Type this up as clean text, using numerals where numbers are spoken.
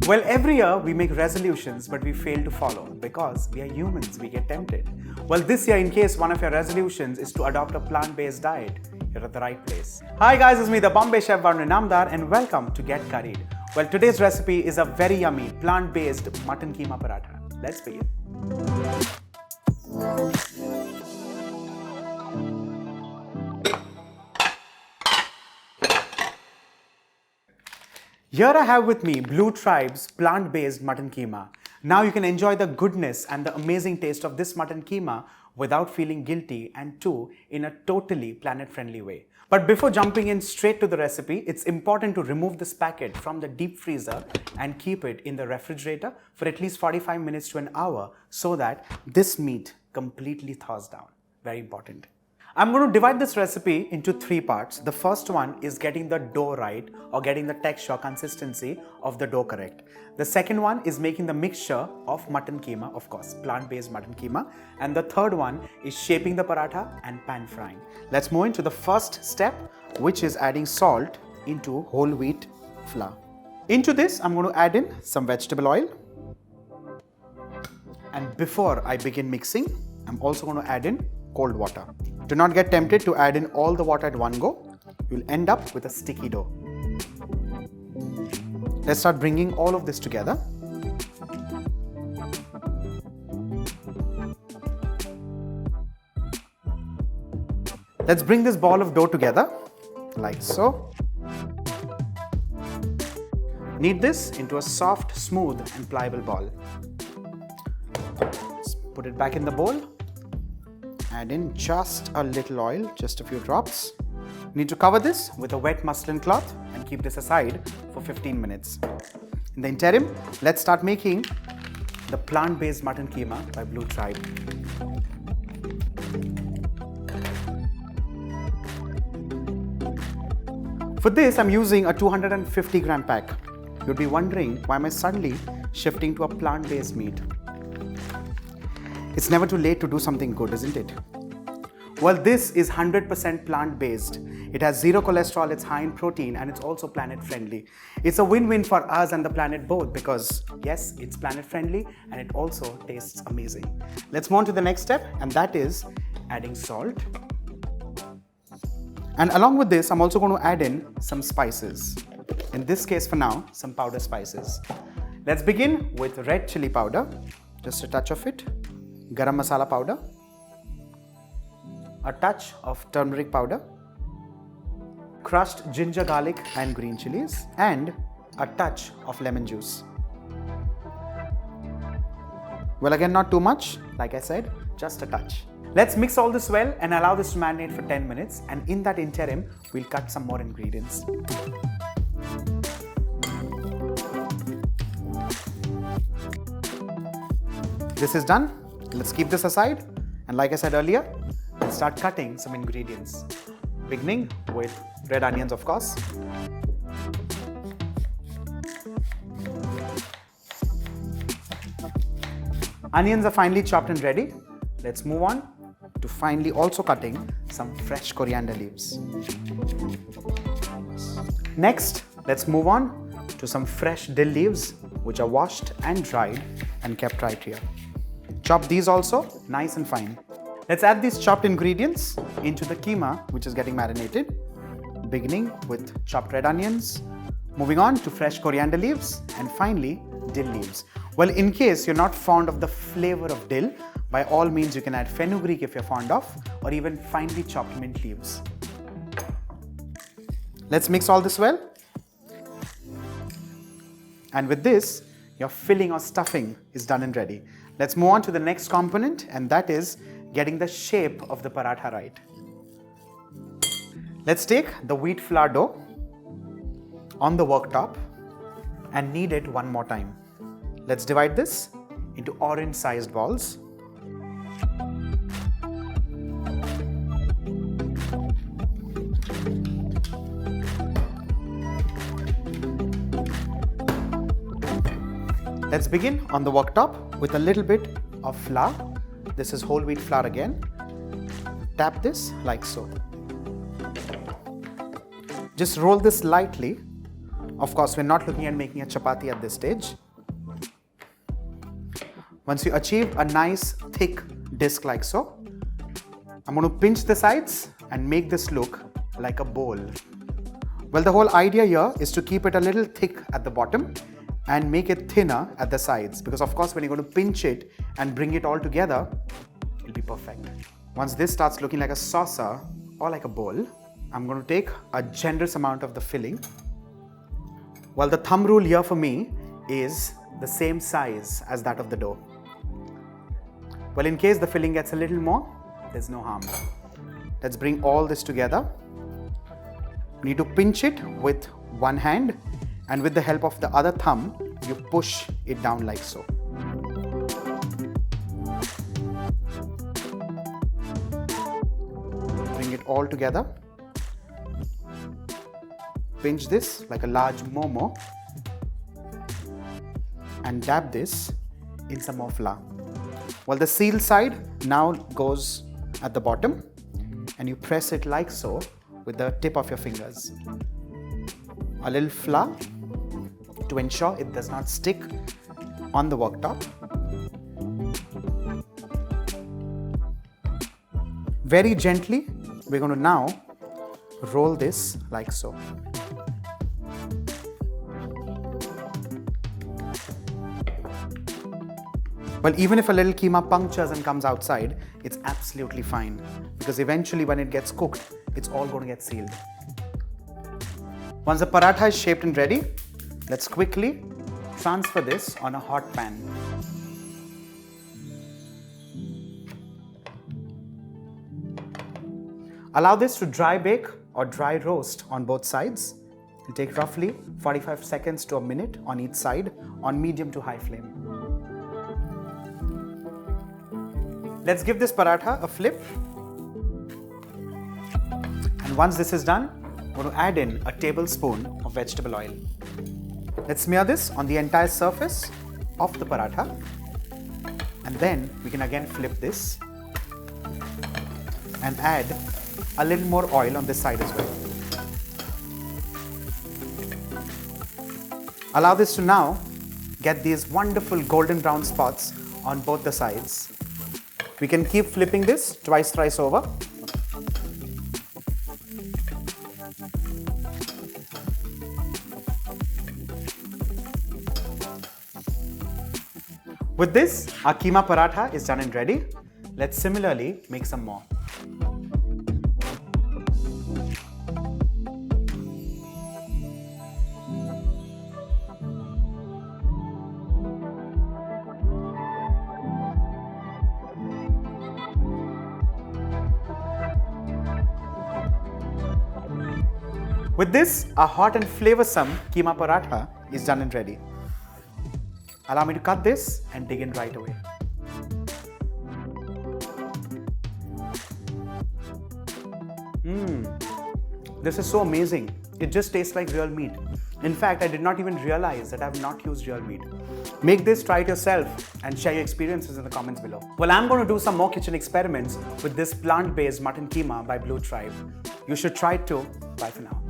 Well, every year we make resolutions, but we fail to follow because we are humans, we get tempted. Well, this year, in case one of your resolutions is to adopt a plant-based diet, you're at the right place. Hi guys, it's me, the Bombay chef Varun Inamdar, and welcome to Get Curried. Well, today's recipe is a very yummy plant-based mutton keema paratha. Let's begin. Here I have with me Blue Tribe's plant-based mutton keema. Now you can enjoy the goodness and the amazing taste of this mutton keema without feeling guilty, and too in a totally planet-friendly way. But before jumping in straight to the recipe, it's important to remove this packet from the deep freezer and keep it in the refrigerator for at least 45 minutes to an hour so that this meat completely thaws down. Very important. I'm going to divide this recipe into three parts. The first one is getting the dough right, or getting the texture, consistency of the dough correct. The second one is making the mixture of mutton keema, of course, plant-based mutton keema. And the third one is shaping the paratha and pan frying. Let's move into the first step, which is adding salt into whole wheat flour. Into this, I'm going to add in some vegetable oil. And before I begin mixing, I'm also going to add in cold water. Do not get tempted to add in all the water at one go. You'll end up with a sticky dough. Let's start bringing all of this together. Let's bring this ball of dough together, like so. Knead this into a soft, smooth and pliable ball. Let's put it back in the bowl. Add in just a little oil, just a few drops. Need to cover this with a wet muslin cloth and keep this aside for 15 minutes. In the interim, let's start making the plant-based mutton keema by Blue Tribe. For this, I'm using a 250 gram pack. You'd be wondering, why am I suddenly shifting to a plant-based meat? It's never too late to do something good, isn't it? Well, this is 100% plant-based. It has zero cholesterol, it's high in protein, and it's also planet-friendly. It's a win-win for us and the planet both because, yes, it's planet-friendly and it also tastes amazing. Let's move on to the next step, and that is adding salt. And along with this, I'm also going to add in some spices. In this case, for now, some powder spices. Let's begin with red chili powder, just a touch of it. Garam masala powder, a touch of turmeric powder, crushed ginger, garlic and green chilies, and a touch of lemon juice. Well, again, not too much, like I said, just a touch. Let's mix all this well and allow this to marinate for 10 minutes, and in that interim, we'll cut some more ingredients. This is done. Let's keep this aside, and like I said earlier, let's start cutting some ingredients, beginning with red onions, of course. Onions are finely chopped and ready. Let's move on to finally also cutting some fresh coriander leaves. Next, let's move on to some fresh dill leaves, which are washed and dried and kept right here. Chop these also nice and fine. Let's add these chopped ingredients into the keema, which is getting marinated, beginning with chopped red onions, moving on to fresh coriander leaves, and finally dill leaves. Well, in case you're not fond of the flavor of dill, by all means you can add fenugreek if you're fond of, or even finely chopped mint leaves. Let's mix all this well. And with this, your filling or stuffing is done and ready. Let's move on to the next component, and that is getting the shape of the paratha right. Let's take the wheat flour dough on the worktop and knead it one more time. Let's divide this into orange-sized balls. Let's begin on the worktop with a little bit of flour. This is whole wheat flour again. Tap this like so. Just roll this lightly Of course, we're not looking at making a chapati at this stage. Once you achieve a nice thick disc like so, I'm going to pinch the sides and make this look like a bowl. Well, the whole idea here is to keep it a little thick at the bottom and make it thinner at the sides, because of course when you're going to pinch it and bring it all together, it'll be perfect. Once this starts looking like a saucer or like a bowl, I'm going to take a generous amount of the filling. Well, the thumb rule here for me is the same size as that of the dough. Well, in case the filling gets a little more, there's no harm. Let's bring all this together. You need to pinch it with one hand, and with the help of the other thumb, you push it down like so. Bring it all together. Pinch this like a large momo and dab this in some more flour. Well, the sealed side now goes at the bottom, and you press it like so with the tip of your fingers. A little flour to ensure it does not stick on the worktop. Very gently, we're going to now roll this like so. Well, even if a little keema punctures and comes outside, it's absolutely fine, because eventually when it gets cooked, it's all going to get sealed. Once the paratha is shaped and ready, let's quickly transfer this on a hot pan. Allow this to dry bake or dry roast on both sides. It'll take roughly 45 seconds to a minute on each side on medium to high flame. Let's give this paratha a flip. And once this is done, I'm going to add in a tablespoon of vegetable oil. Let's smear this on the entire surface of the paratha. And then we can again flip this and add a little more oil on this side as well. Allow this to now get these wonderful golden brown spots on both the sides. We can keep flipping this twice, thrice over. With this, our keema paratha is done and ready. Let's similarly make some more. With this, our hot and flavoursome keema paratha is done and ready. Allow me to cut this and dig in right away. This is so amazing. It just tastes like real meat. In fact, I did not even realize that I have not used real meat. Make this, try it yourself, and share your experiences in the comments below. Well, I'm going to do some more kitchen experiments with this plant-based mutton keema by Blue Tribe. You should try it too. Bye for now.